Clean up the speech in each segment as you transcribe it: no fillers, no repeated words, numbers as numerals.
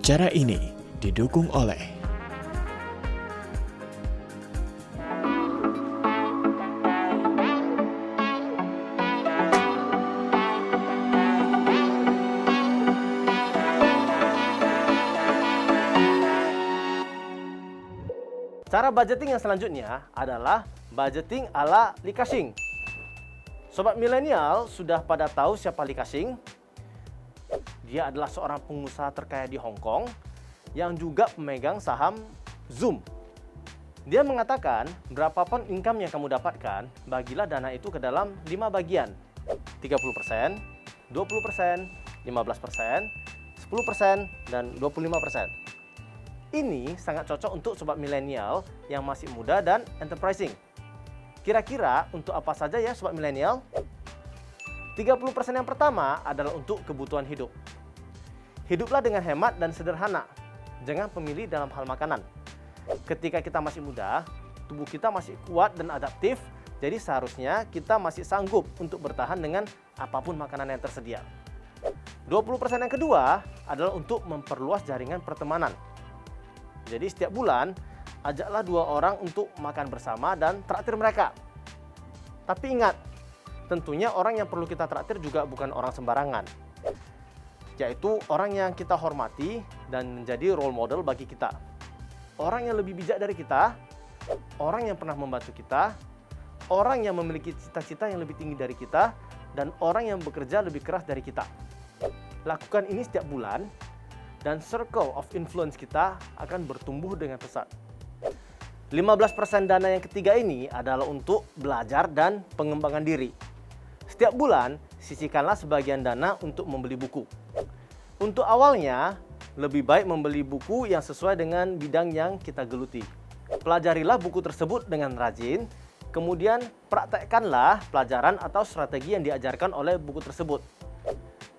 Acara ini didukung oleh cara budgeting yang selanjutnya adalah budgeting ala Li Ka-shing. Sobat milenial sudah pada tahu siapa Li Ka-shing? Dia adalah seorang pengusaha terkaya di Hong Kong yang juga pemegang saham Zoom. Dia mengatakan, berapapun income yang kamu dapatkan, bagilah dana itu ke dalam 5 bagian. 30%, 20%, 15%, 10%, dan 25%. Ini sangat cocok untuk sobat milenial yang masih muda dan enterprising. Kira-kira untuk apa saja ya sobat milenial? 30% yang pertama adalah untuk kebutuhan hidup. Hiduplah dengan hemat dan sederhana. Jangan pemilih dalam hal makanan. Ketika kita masih muda, tubuh kita masih kuat dan adaptif, jadi seharusnya kita masih sanggup untuk bertahan dengan apapun makanan yang tersedia. 20% yang kedua adalah untuk memperluas jaringan pertemanan. Jadi setiap bulan, ajaklah 2 orang untuk makan bersama dan traktir mereka. Tapi ingat, tentunya orang yang perlu kita traktir juga bukan orang sembarangan, yaitu orang yang kita hormati dan menjadi role model bagi kita. Orang yang lebih bijak dari kita, orang yang pernah membantu kita, orang yang memiliki cita-cita yang lebih tinggi dari kita, dan orang yang bekerja lebih keras dari kita. Lakukan ini setiap bulan, dan circle of influence kita akan bertumbuh dengan pesat. 15% dana yang ketiga ini adalah untuk belajar dan pengembangan diri. Setiap bulan, sisihkanlah sebagian dana untuk membeli buku. Untuk awalnya, lebih baik membeli buku yang sesuai dengan bidang yang kita geluti. Pelajarilah buku tersebut dengan rajin, kemudian praktekkanlah pelajaran atau strategi yang diajarkan oleh buku tersebut.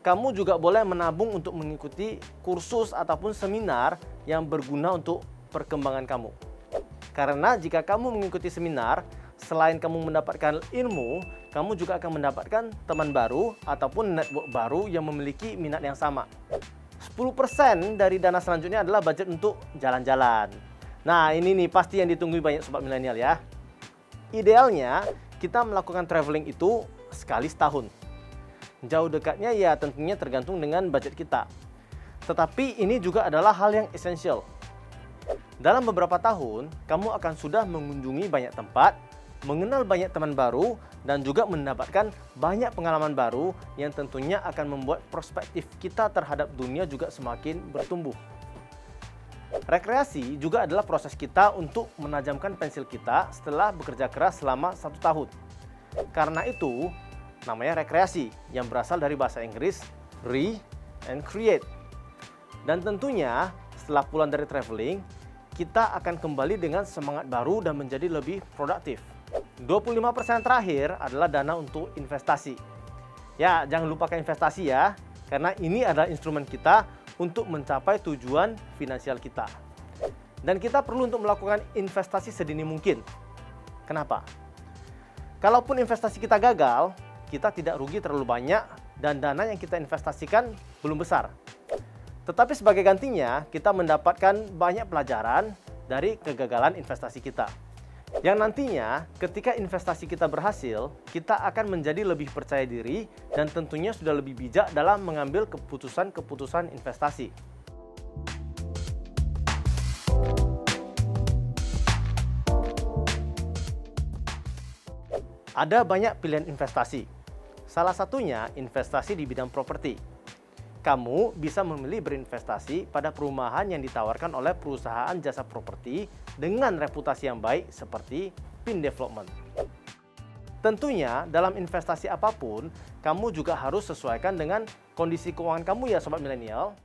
Kamu juga boleh menabung untuk mengikuti kursus ataupun seminar yang berguna untuk perkembangan kamu. Karena jika kamu mengikuti seminar, selain kamu mendapatkan ilmu, kamu juga akan mendapatkan teman baru ataupun network baru yang memiliki minat yang sama. 10% dari dana selanjutnya adalah budget untuk jalan-jalan. Nah, ini nih pasti yang ditunggu banyak sobat milenial ya. Idealnya, kita melakukan traveling itu sekali setahun. Jauh dekatnya ya tentunya tergantung dengan budget kita. Tetapi ini juga adalah hal yang esensial. Dalam beberapa tahun, kamu akan sudah mengunjungi banyak tempat, mengenal banyak teman baru, dan juga mendapatkan banyak pengalaman baru yang tentunya akan membuat perspektif kita terhadap dunia juga semakin bertumbuh. Rekreasi juga adalah proses kita untuk menajamkan pensil kita setelah bekerja keras selama 1 tahun. Karena itu, namanya rekreasi yang berasal dari bahasa Inggris re and create. Dan tentunya setelah pulang dari traveling, kita akan kembali dengan semangat baru dan menjadi lebih produktif. 25% terakhir adalah dana untuk investasi. Ya, jangan lupakan investasi ya, karena ini adalah instrumen kita untuk mencapai tujuan finansial kita. Dan kita perlu untuk melakukan investasi sedini mungkin. Kenapa? Kalaupun investasi kita gagal, kita tidak rugi terlalu banyak dan dana yang kita investasikan belum besar. Tetapi sebagai gantinya, kita mendapatkan banyak pelajaran dari kegagalan investasi kita. Yang nantinya, ketika investasi kita berhasil, kita akan menjadi lebih percaya diri dan tentunya sudah lebih bijak dalam mengambil keputusan-keputusan investasi. Ada banyak pilihan investasi. Salah satunya investasi di bidang properti. Kamu bisa memilih berinvestasi pada perumahan yang ditawarkan oleh perusahaan jasa properti dengan reputasi yang baik seperti Pin Development. Tentunya dalam investasi apapun, kamu juga harus sesuaikan dengan kondisi keuangan kamu ya sobat milenial.